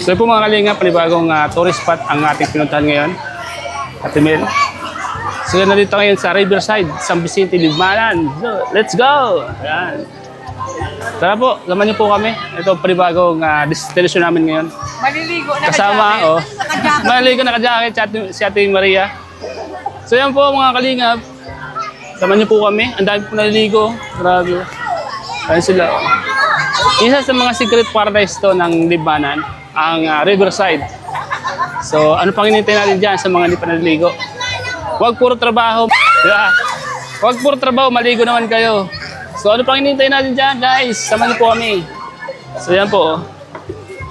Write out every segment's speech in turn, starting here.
So po mga kalinga, panibagong tourist spot ang ating pinuntahan ngayon. Ate Mel. So yan, nandito ngayon sa Riverside, San Vicente, Libmanan. So, let's go! Ayan. Tara po, laman niyo po kami. Ito ang panibagong destination namin ngayon. Maliligo na Kasama, maliligo na ka-jacket si Ate Maria. So yan po mga kalingap. Laman niyo po kami. Ang dami po naliligo. Grabe. Ayan sila. Isa sa mga secret paradise to ng Libmanan, ang Riverside. So, ano pang hinintay natin dyan sa mga hindi pa naliligo? Huwag puro trabaho. Yeah. Huwag puro trabaho, maligo naman kayo. So, ano pang hinintay natin dyan, guys? Samahan niyo po kami. So, yan po.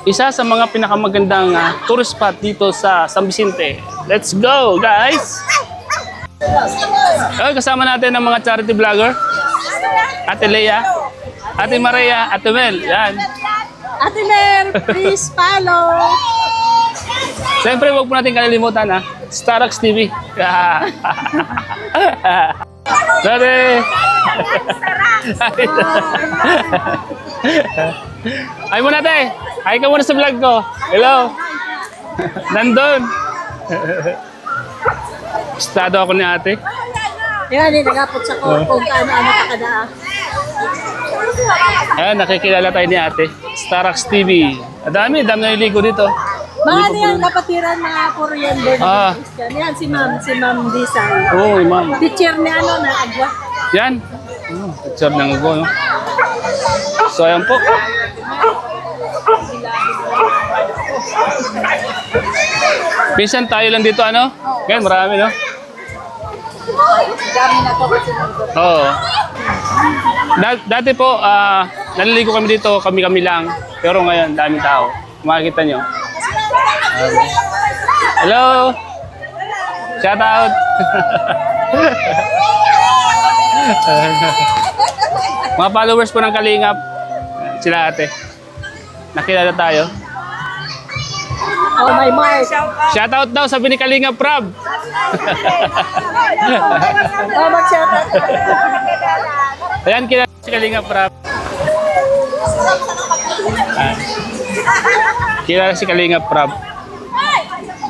Isa sa mga pinakamagandang tourist spot dito sa San Vicente. Let's go, guys! Kasama natin ang mga charity vlogger. Ate Lea, Ate Maria, Ate Mel. Yan. Ate Mel, please follow. Siyempre, huwag po natin kalilimutan Starax TV. Dati. Ay muna te. Ay ka muna sa vlog ko. Hello. Nandun. Estado ako ni ate. Yan, nagapot sa ko kung ano takadaan. Ayan, nakikilala tayo ni ate. Starax TV. Dami naliligo dito. Mga yan, kapatiran mga Korean bird. Yan, si Ma'am Disay. Oo, ma'am. Teacher ni na agwa. Yan. Teacher ng ugo, no? So, ayan po. Pinsan tayo lang dito, ano? Ngayon, marami, no? Dami na to kasi Oo. Dati po, naliligo kami dito, kami-kami lang. Pero ngayon, daming tao. Makikita nyo. Hello! Shout out! Mga followers po ng Kalingap. Sila ate. Nakilala tayo. Oh my Mark. Shout out daw, sabi ni Kalingap Prab. Oh, mag-shout out. Ayan, kilala si Kalingap Prab. Kilala si Kalingap Prab.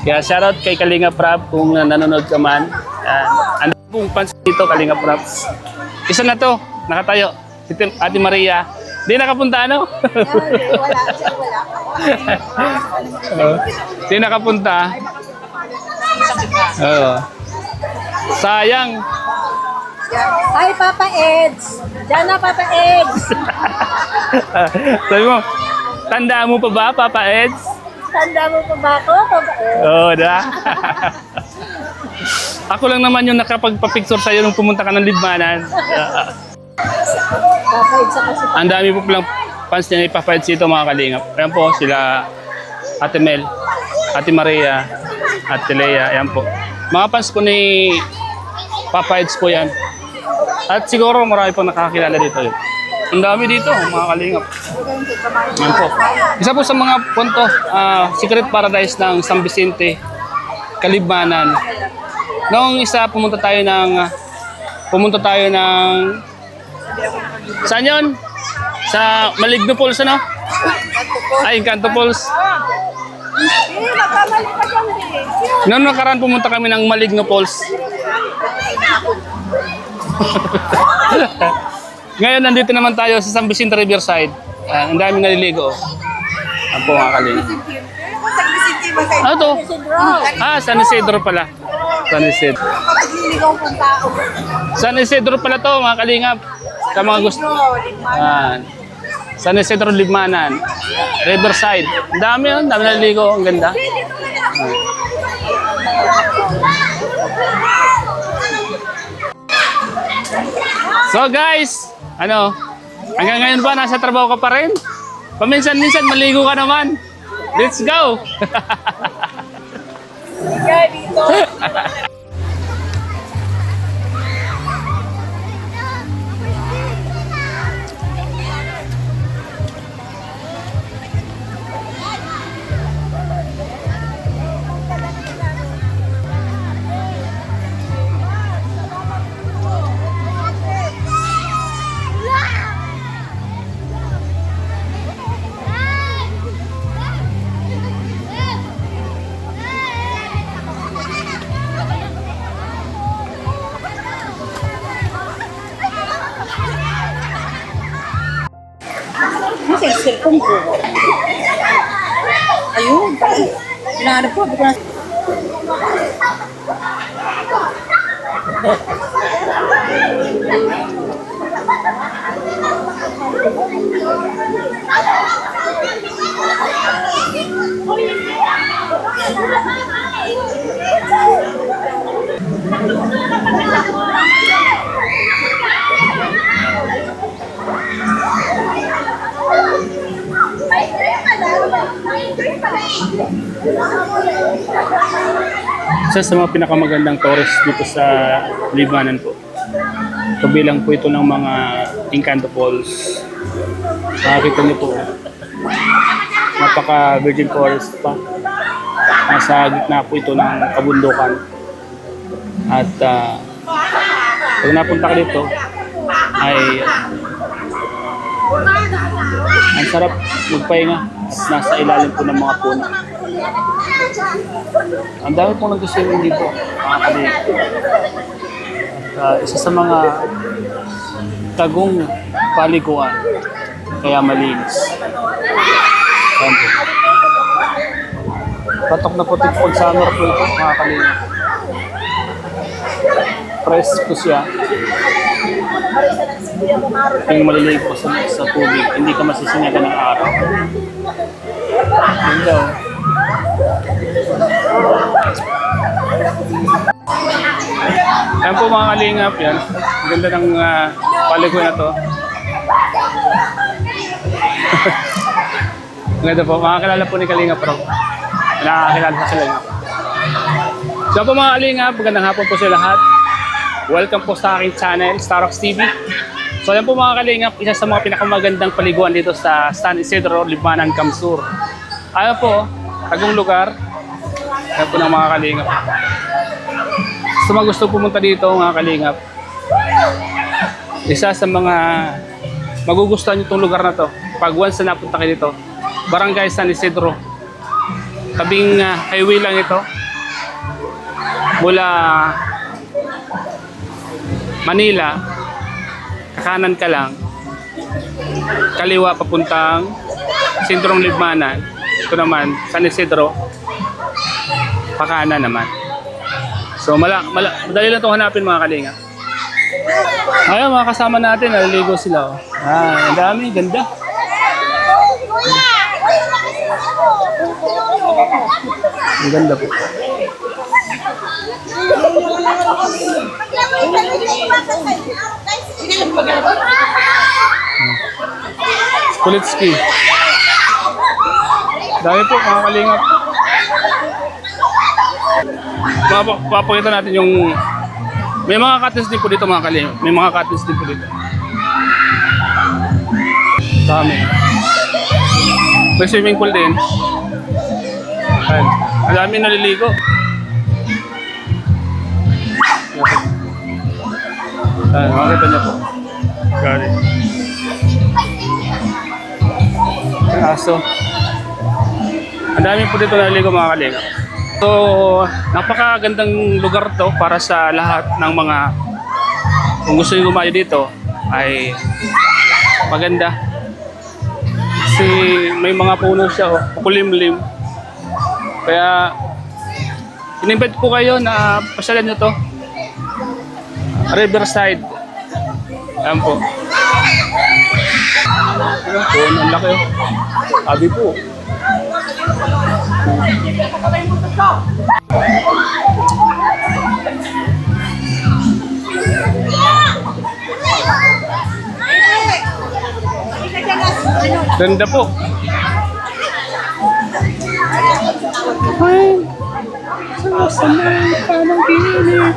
Kaya shoutout kay Kalingap Prab kung nanonood ka man. Ang pong fans dito, Kalingap Prab. Isa na to, nakatayo. Si Ate Maria. Di nakapunta, ano? Di nakapunta. Oo. Sayang. Hi, Papa Eds. Diyan na, Papa Eds. Sabi mo, tandaan mo pa ba, Papa Eds? Tanda mo pa ba ako, Papa Eds? Oo, da. Ako lang naman yung nakapagpa-picture sa'yo nung pumunta ka ng Libmanan. Papa Eds ako si Ang dami po palang fans niya ni Papa Eds dito, mga kalingap. Ayan po, sila Ate Mel, Ate Maria, Ate Lea. Ayan po. Mga fans po ni Papa Eds po yan. At siguro marami pong nakakilala dito yun. Ang dami dito, mga kalingap. Ayan po. Isa po sa mga punto, secret paradise ng San Vicente, Kalibmanan. Noong isa, pumunta tayo ng saan yun? Sa Maligno Falls, ano? Ay, Encanto Falls. Noong nakaraan, pumunta kami ng Maligno Falls. Ngayon, nandito naman tayo sa San Vicente Riverside. Ang daming naliligo. Ang po mga kalingap. Ano to? San Isidro pala. San Isidro. San Isidro pala to, mga kalingap. Sa mga gusto. San Isidro, Libmanan. Riverside. Ang dami yun. Ang dami naliligo. Ang ganda. So guys, hanggang ngayon ba nasa trabaho ka pa rin? Paminsan-minsan maligo ka naman. Let's go! dito. tungko. Ayun, hinahanap ko. Hindi ko na... Isa sa mga pinakamagandang tourist dito sa Libanan po. Kabilang po ito ng mga Encanto Falls. Makikita niyo po, napaka virgin forest pa. Nasa gitna po ito ng kabundukan. At pag napunta ka dito, ay ang sarap magpahinga at nasa ilalim po ng mga puno. Ang dami pong nag-swimming dito, mga kalig. At isa sa mga tagong paliguan, kaya malinis. Ayan po. Patok na putik pag summer po ito, mga kalig. Fresh po siya. Yung maliligo sa tubig, hindi ka masisinyagan ng araw. Yun daw. Ayan po mga kalingap yan. Ang ganda ng paligo na to. Ang ganda po. Makakilala po ni Kalingap Rob. Nakakilala sa Kalingap. So po mga kalingap, magandang hapon po sa lahat. Welcome po sa aking channel, Starox TV. So yan po mga kalingap, isa sa mga pinakamagandang paliguan dito sa San Isidro, Libanan, Kamsur. Ayan po, tagong lugar. Ayan po ng mga kalingap. So mga gusto pumunta dito mga kalingap, isa sa mga magugustuhan nyo itong lugar na to pag once na napunta kayo dito, Barangay San Isidro. Tabing highway lang ito mula Manila, kakanan ka lang, kaliwa papuntang Sentrong Libanan. Ito naman, San Isidro, pakanan naman. So madali lang ito hanapin mga kalinga. Ayun, mga kasama natin, naliligo sila. Ang dami, ganda. Ang ganda po. Kulitski. Dami po mga kalingap. Papakita natin yung may mga cuttings din po dito mga kalingap. May mga cuttings din po dito. Dami. May swimming pool din. Ayan. Ang dami naliligo. Ayan, makikita niyo po. Galing. Aso. Ang dami po dito naliligo mga kalingap. So, napakagandang lugar to para sa lahat ng mga kung gusto nyo gumayo dito ay maganda. Kasi may mga puno siya, kulimlim. Kaya in-invite po kayo na pasyalan nyo to. Riverside. Ayan po. Ayan po, ang laki. Sabi po. Ganda po. Ay, sasamay pa ng ginig.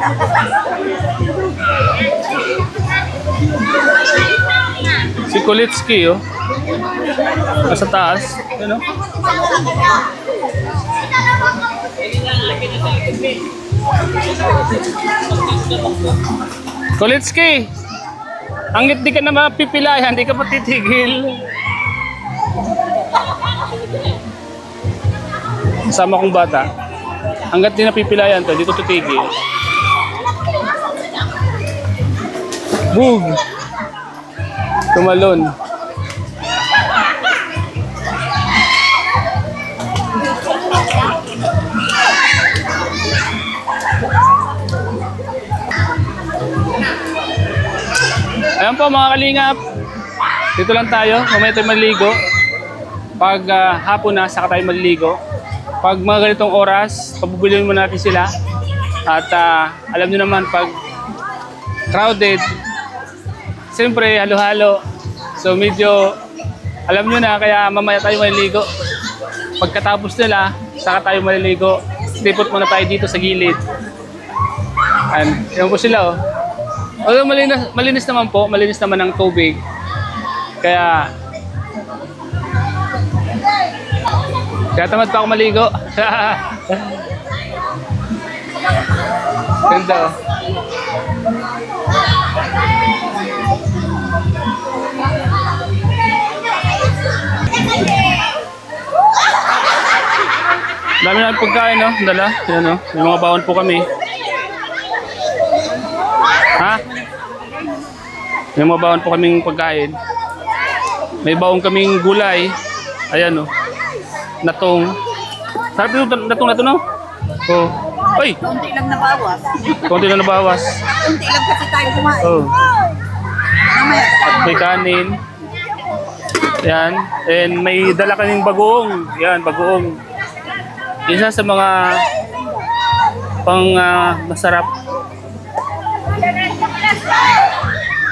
Si Kulitski, oh. Nasa taas. Ano? Kulitski! Hanggat di ka na mapipilayan, di ka patitigil. Kasama kong bata. Hanggat di napipilayan to, di ko titigil. Boog! Tumalon. po mga kalingap. Dito lang tayo. Mamaya tayo maliligo. Pag hapon na, saka tayo maliligo. Pag mga ganitong oras, pabubulihin mo natin sila. At alam nyo naman, pag crowded, siyempre halo-halo. So medyo, alam nyo na, kaya mamaya tayo maliligo. Pagkatapos nila, saka tayo maliligo. Stipot muna tayo dito sa gilid. And yan po sila, oh. Although malinis naman po, malinis naman ang tubig. Kaya tamad pa ako maligo. Ganda, oh. Dami na pagkain, no? Dala. Yan, no? May mga bawon po kami. Ha? May mga bawon po kaming pagkain. May bawon kaming gulay. Ayan, no? Natong. Sarap yung natong, no? Oh. Ay! Konti lang nabawas. Konti lang nabawas. Konti lang kasi tayo kumain. Oh. Mamaya. At may kanin. Yan. And may dala kaming bagoong. Yan, bagoong. Isa sa mga pang masarap.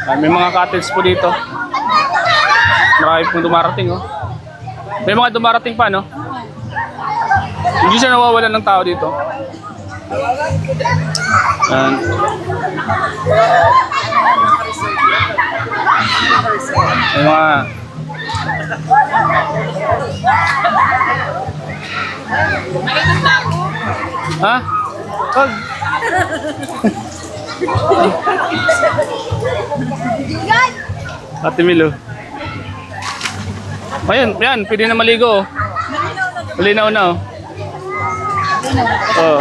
May mga cottage po dito. Marami pong dumarating, oh. May mga dumarating pa, no? Hindi siya nawawalan ng tao dito. Yan. May mga ha? Wag. Ate Milo. Ayan, yan, pwede na maligo. Malinaw na, oh. Oh.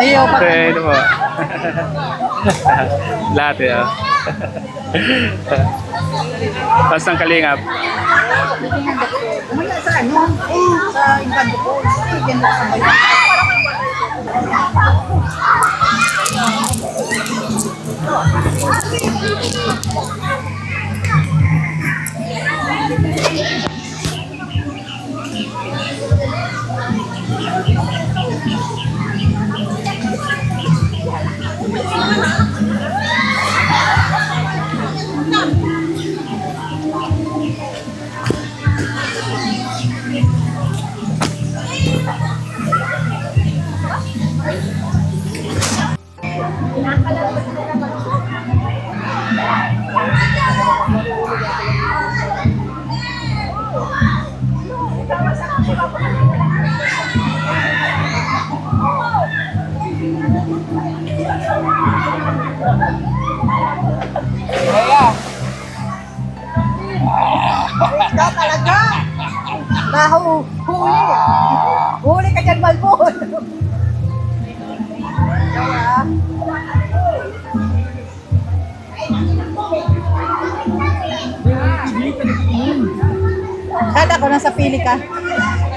Ayaw pa. Okay, ito po. Lahat, eh. Tapos ng kalingap. Umaya sa ano? Sa Encanto ko. Ganda sa bayan. Ikaw talaga! Huli! Huli ka dyan, Malbon! Kada ko nasa pili ka.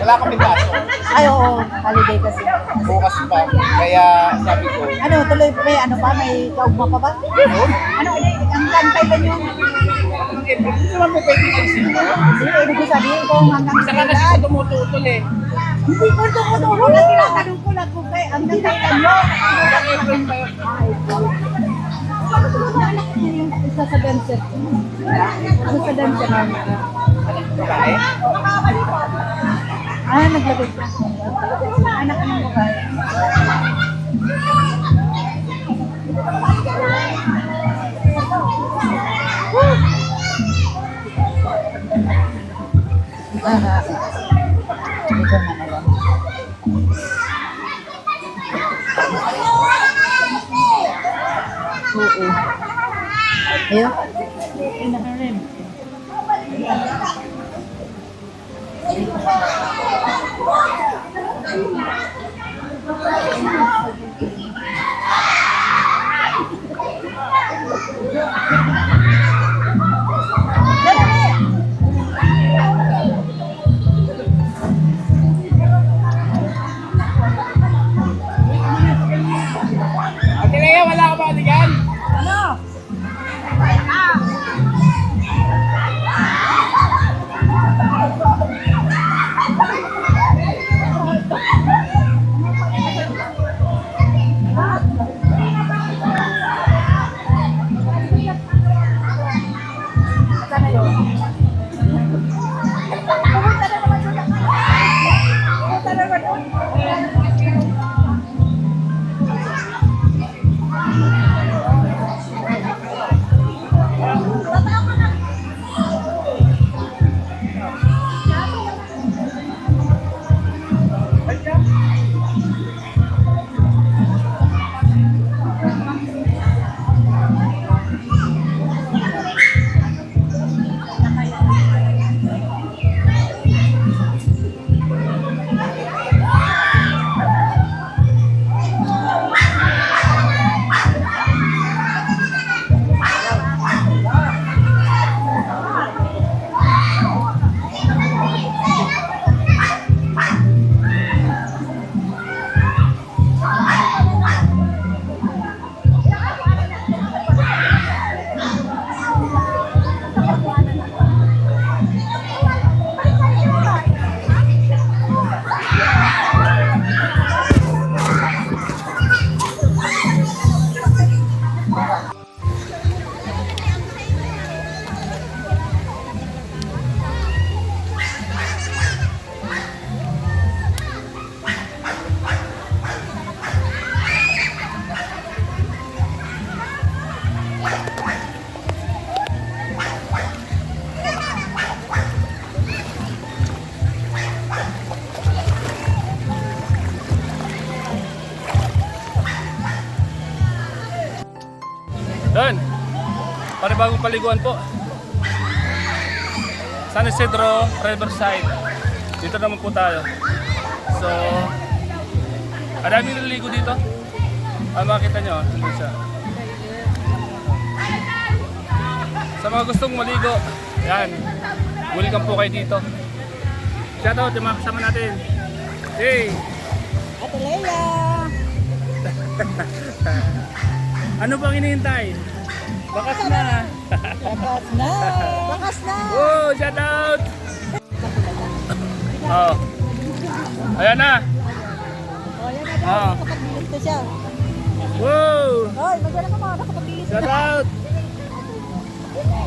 Wala kami kaso. Ay, oo. Holiday kasi. Bukas pa. Kaya sabi ko, Ano, tuloy pa may ano pa? May kaugma pa ba? Ano, ang kantay ba nyo? hindi naman po pwede alisin mo. Hindi, ibig ko sabihin ko hanggang Saka kasi kailan. ko tumututol eh. Hindi ko tumutulo na tinatanong ko lang kung kay hanggang kailan mo. Isa sa dancer. Isa sa dancer. Babae? Ah, naglagay siya. Anak ng babae. Aha. Ito na naman. Oo. Ayun. Ayun na rin. Ate Lea, wala ka ba dyan? Ano? panibagong paliguan po. San Isidro, Riverside. Dito naman po tayo. So, ang daming naliligo dito. Makita nyo, dito siya. Sa mga gustong maligo, yan. Welcome po kayo dito. Shoutout yung mga kasama natin. Hey! Ate Leia! Ano bang hinihintay? Bakas na! Bakas na! Bakas na! Oh, shoutout! Oh. Ayan na! O, yan na. Ah. Nakapag-bilis na siya. Wow! Hoy, maganda ka mga nakapag-bilis na. Shoutout!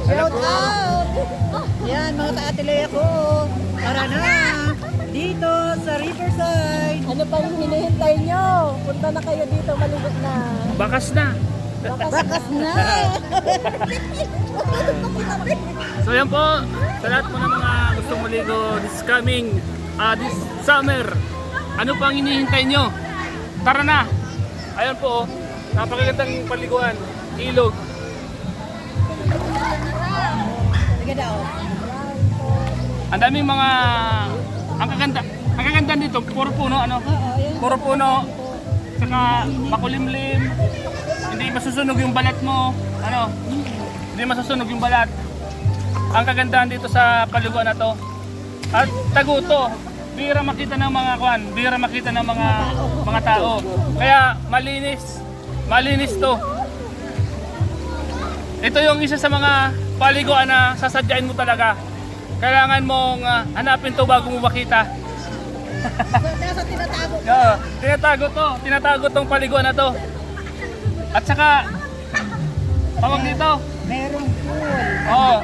Shout out! Yan, mga Ate Leia ko. Tara na! Dito sa Riverside. Ano pang hinihintay nyo? Punta na kayo dito, maligot na. Bakas na! Bakas na! So yan po, sa lahat po ng mga gustong maligo this coming, this summer, ano pang hinihintay nyo? Tara na! Ayun po, napakagandang paliguan, ilog. Sige daw. Ang daming mga, ang kaganda dito, puro puno, ano? Puro puno, saka makulimlim, hindi masusunog yung balat mo, ano? Hindi masusunog yung balat. Ang kagandahan dito sa paliguan na to, at taguto, bihira makita ng mga kwan, bihira makita ng mga tao. Kaya malinis to. Ito yung isa sa mga paliguan na sasadyain mo talaga. Kailangan mong hanapin to bago mo makita. Nasa tinatago. Tinatago tong paliguan na to. At saka, tawag dito, Merong pool. oh,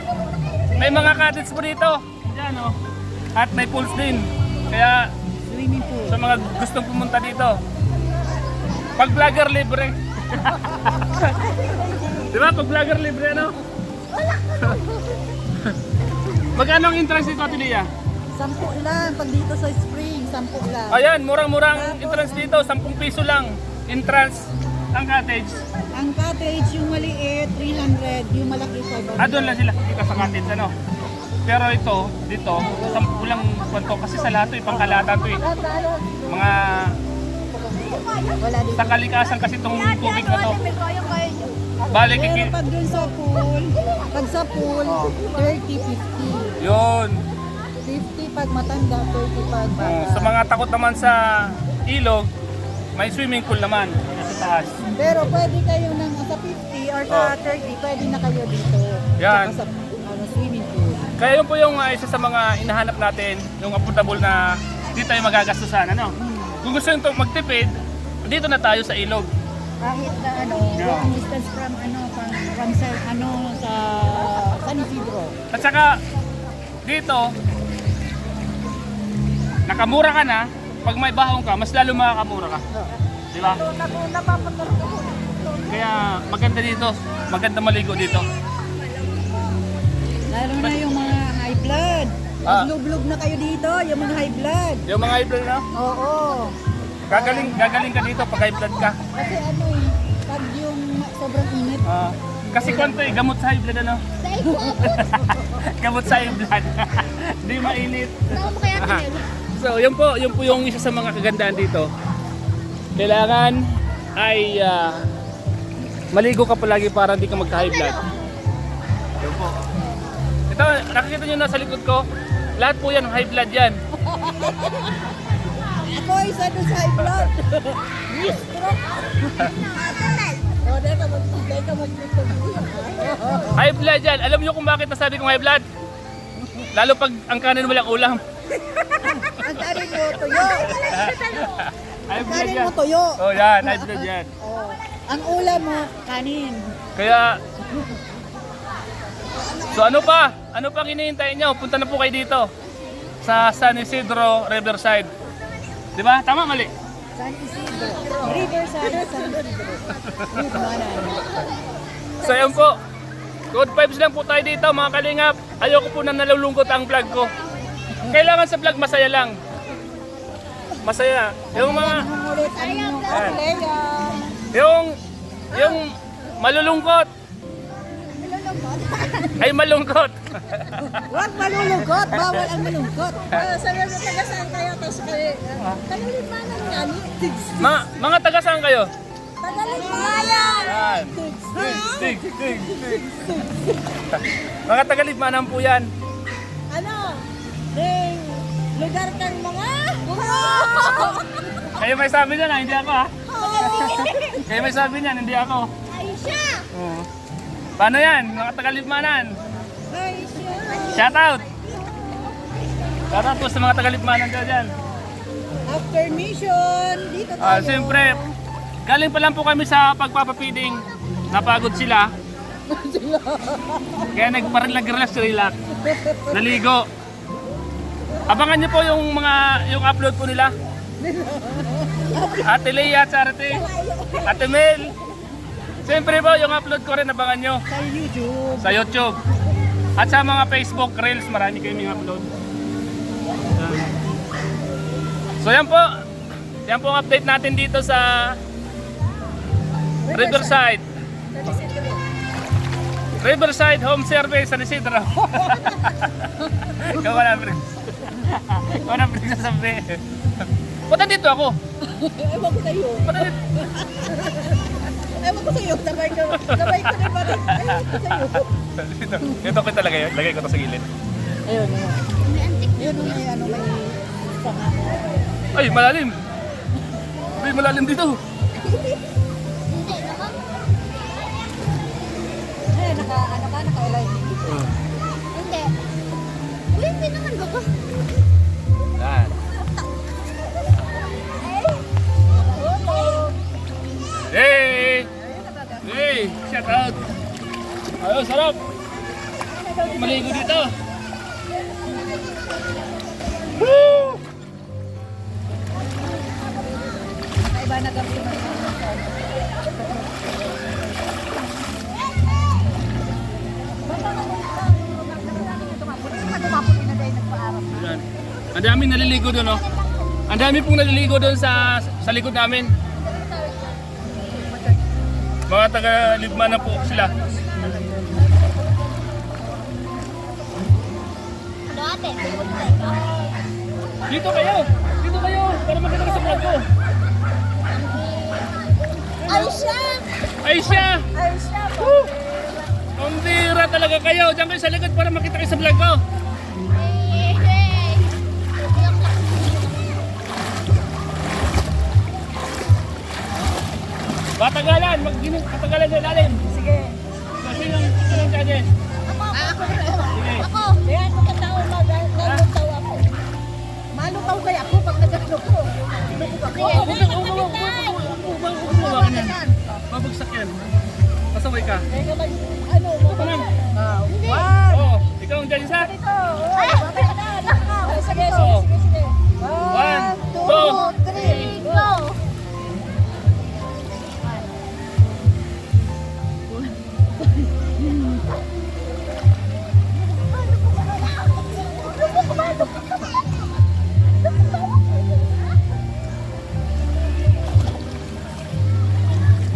may mga cottage po dito. Yan oh. At may pools din. Kaya Swimming pool. sa mga gustong pumunta dito, pag vlogger libre. Di ba? Pag vlogger libre, ano? Magkano ang entrance dito, Ate Lia? 10 lang. Pag dito sa spring, 10 lang. Ayan, murang-murang entrance dito, 10 piso lang. Entrance ang cottage. Ang cottage, yung maliit, 300. Yung malaki, 500. Doon lang sila dito sa cottage, ano? Pero ito, dito, 10 lang kwanto kasi sa lahat ito, pangkalata ito eh. Mga Wala dito. sa kalikasan kasi itong tubig na to. Balik, Pero pag dun sa pool, 30, 50. yun. 50 pag matanda, 30 pag bata. Sa mga takot naman sa ilog, may swimming pool naman sa taas. Pero pwede kayo nang sa 50 or sa 30, pwede na kayo dito. Yan. Tsaka sa swimming pool. Kaya yun po yung isa sa mga inahanap natin, yung affordable na dito tayo magagastusan. Ano? Kung gusto nyo magtipid, dito na tayo sa ilog. Kahit na long distance from sa San Isidro. At saka, dito, nakamura ka na, pag may bahong ka, mas lalo makakamura ka. Di ba? Kaya maganda dito, maganda maligo dito. Lalo na yung mga high blood. Maglublob na kayo dito, yung mga high blood. Yung mga high blood na, Oo. gagaling ka dito pag high blood ka. Kasi pag yung sobrang init. Kasi kwanto eh, gamot sa high blood ano? Gamot sa high blood. Di mainit. So, yun po yung isa sa mga kagandahan dito. Kailangan ay maligo ka palagi para hindi ka magka-high blood. Yun po. Ito, nakikita nyo na sa likod ko, lahat po yan, high blood yan. Ako isa doon sa high blood. O, deka mag-YouTube. High blood yan. Alam nyo kung bakit nasabi kong high blood? Lalo pag ang kanin walang ulam. Ang kanin mo, tuyo. High Ang blood kanin yan. mo, tuyo. Oh yan, high blood yan. Oh. Ang ulam mo, kanin. Kaya, so ano pa? Ano pang hinihintay nyo? Punta na po kayo dito sa San Isidro, Riverside. Di ba? Tama, mali? San Isidro. Riverside, San Isidro. So yun po. Good vibes lang po tayo dito mga kalingap. Ayoko po na nalulungkot ang vlog ko. Kailangan sa vlog masaya lang. Masaya. Yung mga, Ulit, ano yung yung malulungkot. Ay, malungkot. Huwag malulungkot. Bawal ang malungkot. Sabi mo, taga saan kayo? Tapos kayo, Tagalimanan nga. Mga taga saan kayo? Tagalimanan! Yan. Sig. Mga tagalibmanan po yan. Ano? Ding, lugar kang mga... Kayo may sabi niyan, hindi ako ha. Kayo may sabi niyan, hindi ako. Aisha! Paano yan? Mga tagalibmanan. Aisha! Shout out! Shout out po sa mga tagalibmanan ko dyan. After mission, dito tayo. Siyempre, galing pa lang po kami sa pagpapapiding. Napagod sila. Kaya nag-relax. Naligo. Abangan niyo po yung upload po nila. Ate Leia, Charity, Ate Mel. Siyempre po, yung upload ko rin, abangan nyo Sa YouTube. sa YouTube. At sa mga Facebook Reels, marami kayong upload. So yan po. Yan po ang update natin dito sa Riverside Home Service San Isidro. Ikaw na, Prince. Ikaw na, Prince, sasabi. Punta dito ako. Ewan ko sa'yo. Punta dito. Ewan ko sa'yo. Sabay ko na ba? Ewan ko sa'yo. Ito ko talaga yun. Lagay ko to sa gilid. Ayun. Yun may ano may panga. Ay, malalim. Ay, malalim dito. Eh, naka-align. Hindi. Uy, hindi naman ko. Yan. Hey! Hey! Shout out! Ayun, sarap! Maligo dito! Woo! Iba na gabi na. Yan. Ang daming naliligo doon, oh. Ang dami pong naliligo doon sa likod namin. Mga taga-Libma na po sila. Dati. Dito kayo! Dito kayo! Para makita ka sa vlog ko. Aisha! Aisha! Aisha! Woo! Ang bira talaga kayo. Diyan kayo sa likod para makita kayo sa vlog ko. Patagalan! Patagalan na ilalim. Sige. Kasi yung dyan eh. Ako na. Sige. Ako! Ayan, magkatao nalutaw ako. Malutaw kaya ako pag nagano ko. Babagsak yan. Pasaway ka. Kaya mag, ano, Ito lang. One. Oo. Ikaw ang dyan isa. Ito. Sige. Oo. Sige. 1, 2, 3. Go!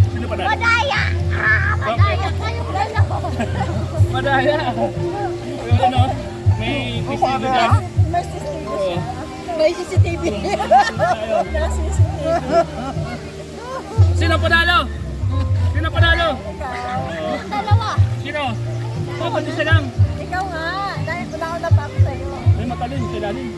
Sino pa na? Madaya! Madaya kayo dala ko. Madaya. Yung ano, may CCTV dyan. May CCTV. Oo. May CCTV. Ayun. May CCTV. Sino panalo? Sino panalo? Dalawa. Sino? Bakit isa lang? Ikaw nga. Dahil una pa ako sa'yo. May matalim, silalim.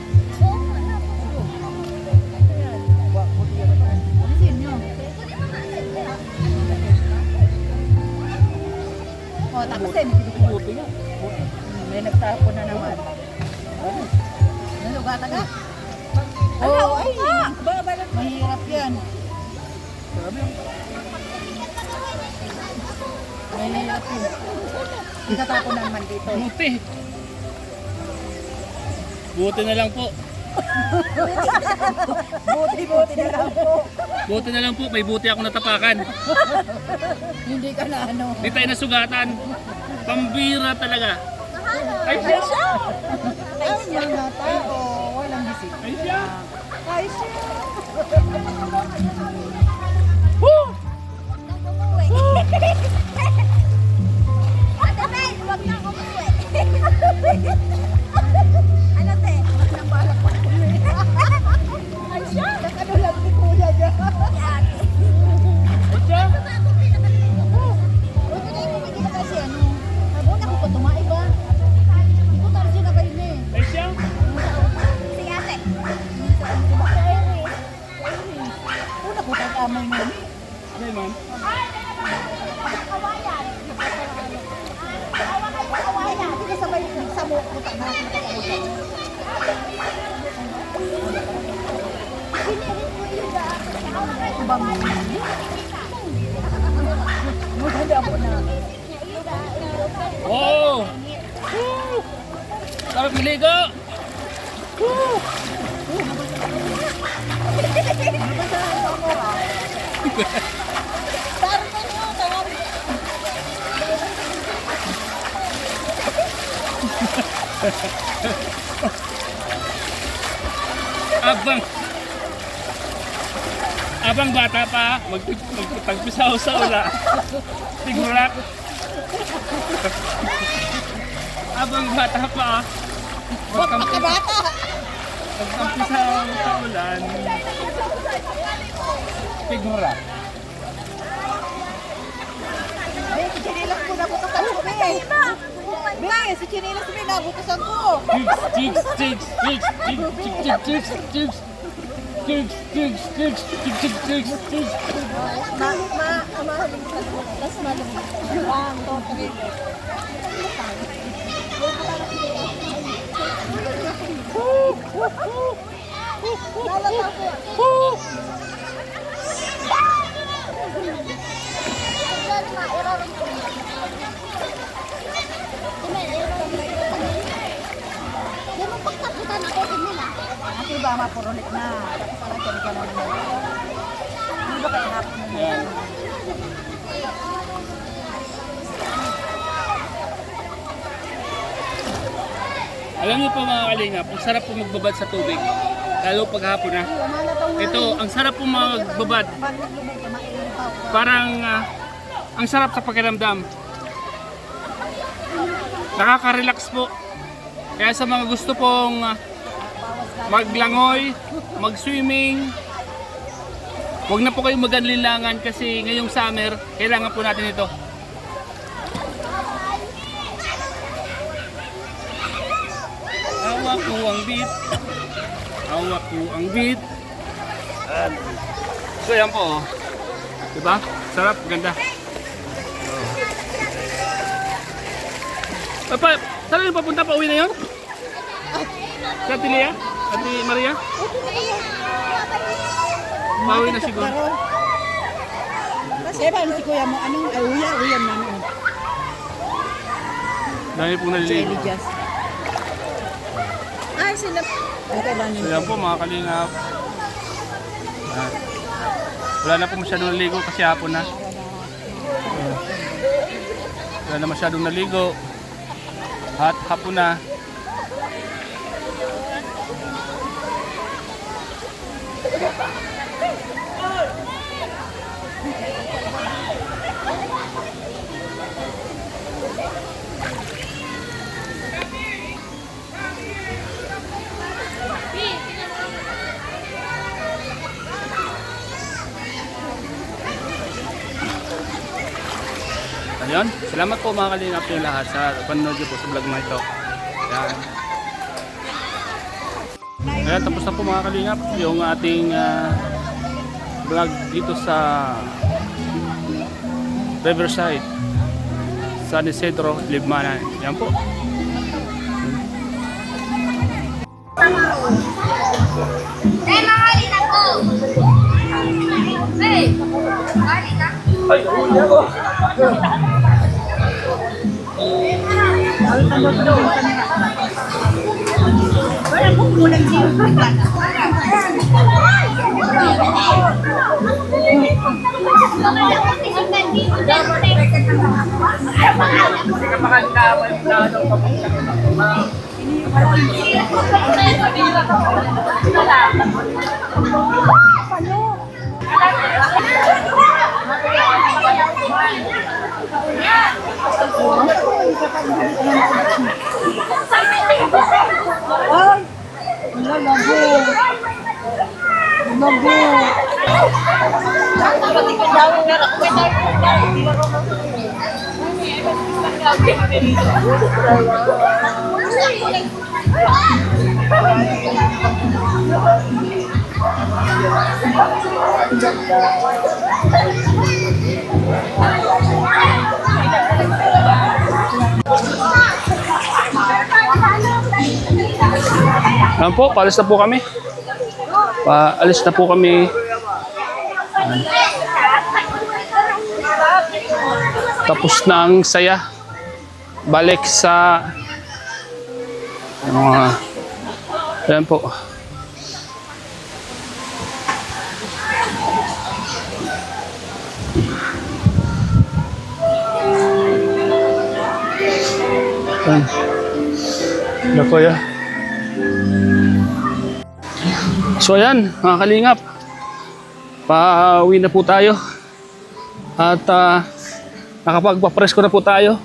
Oh, tapos din. Buti nga. May nagtapo na naman. Nalugatan ka? Oo, ay. Mahirap yan. Mahirap yun. Nagtatapo na naman dito. Buti. Buti na lang po. Buti na lang po. Buti na lang po, may buti ako natapakan. Hindi ka na ano. Di tayo nasugatan. Pambira talaga. Ay, Ay siya! Ay mga tao. Walang bisita. Ay siya! Ay siya! Woo! Nang umuwi. Ate Mel! mo mo. Ano ma'am? Hindi ka sabay sa mo ko ta na nakakabot. Oh! Sarap maligo! Abang bata pa, magpagpisaw sa ula. Tigurak. Abang bata pa, Bata. magpagpisaw sa ulan. Tigurak. Ay, si Chinilas ko nabutasan ko, be. Be, si Chinilas ko nabutasan ko. Jigs, jigs, jigs, jigs, jigs, jigs, jigs, jigs, jigs, jigs, jigs, jigs, jigs, jigs. Mahaling sa tas maling. Ang total. Ate ba mapurulit na. Parang kaya ka naman. Hindi ba kaya hapon na? Ayan. Alam niyo po mga kalingap, ang sarap po magbabad sa tubig. Lalo pag hapon na. Ito, ang sarap po magbabad. Parang ang sarap sa pakiramdam. Nakaka-relax po. Kaya sa mga gusto pong maglangoy, mag-swimming, huwag na po kayong mag-anlinlangan kasi ngayong summer, kailangan po natin ito. Hawak ko ang beat. Hawak ko ang beat. So yan po. Oh. Diba? Sarap, ganda. Papa, saan yung papunta pa uwi na yun? Sa Ate Lea? Ate Maria? Pauwi na siguro. Kasi ba si kuya mo anong uya na ano? Dami pong naliligo. Just. Ay sila. Okay ba So yan po mga kalingap. Wala na po masyadong naligo kasi hapon na. Wala na masyadong naligo. At hapon na. Ayun, salamat po mga kalingap yung lahat sa panonood niyo po sa vlog na ito. Yan. Ayan, tapos na po mga kalingap yung ating vlog dito sa Riverside, San Isidro, Libmanan. Yan po. Mahali na ko! Hey! Mahali na? Wala kong kulang din. Ay! Wala, labo. Labo. Ay! Ayan po, paalis na po kami. Paalis na po kami. Ayan. Tapos na ang saya. Balik sa mga ayan po. Ayan. Lako ya. So ayan, mga kalingap. Pauwi na po tayo. At nakapagpapresko na po tayo.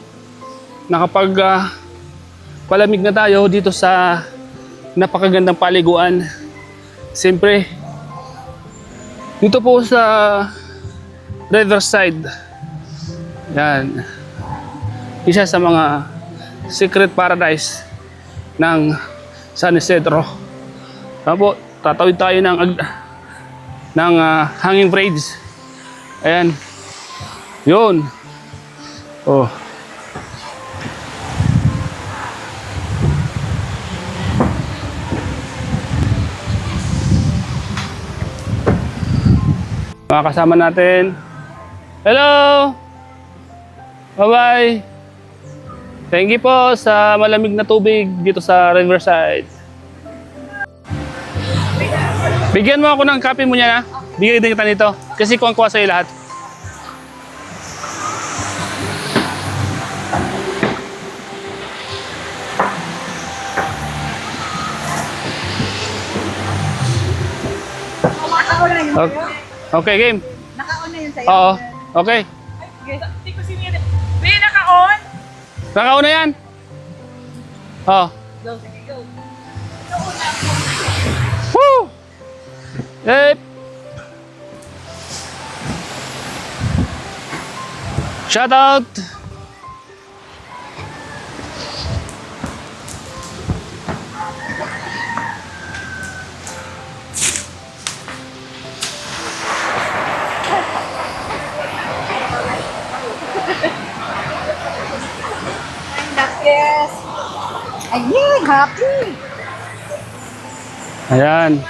Palamig na tayo dito sa napakagandang paliguan. Siyempre, dito po sa Riverside. Yan. Isa sa mga secret paradise ng San Isidro. Tama po, tatawid tayo ng hanging bridge. Ayan. Yun. Oh. Mga kasama natin. Hello! Bye-bye! Thank you po sa malamig na tubig dito sa Riverside. Bigyan mo ako ng kape mo niya na. Bigyan din kita nito. Kasi kuha sa'yo lahat. Okay, okay game. Naka-on na yun sa'yo. Oo. Okay. Hindi ko sinira. Hindi, naka-on. Nakauna na yan. Oh. Go, sige, go. Woo! Yep. Shout out. Yes. Ayun, happy. Ayan.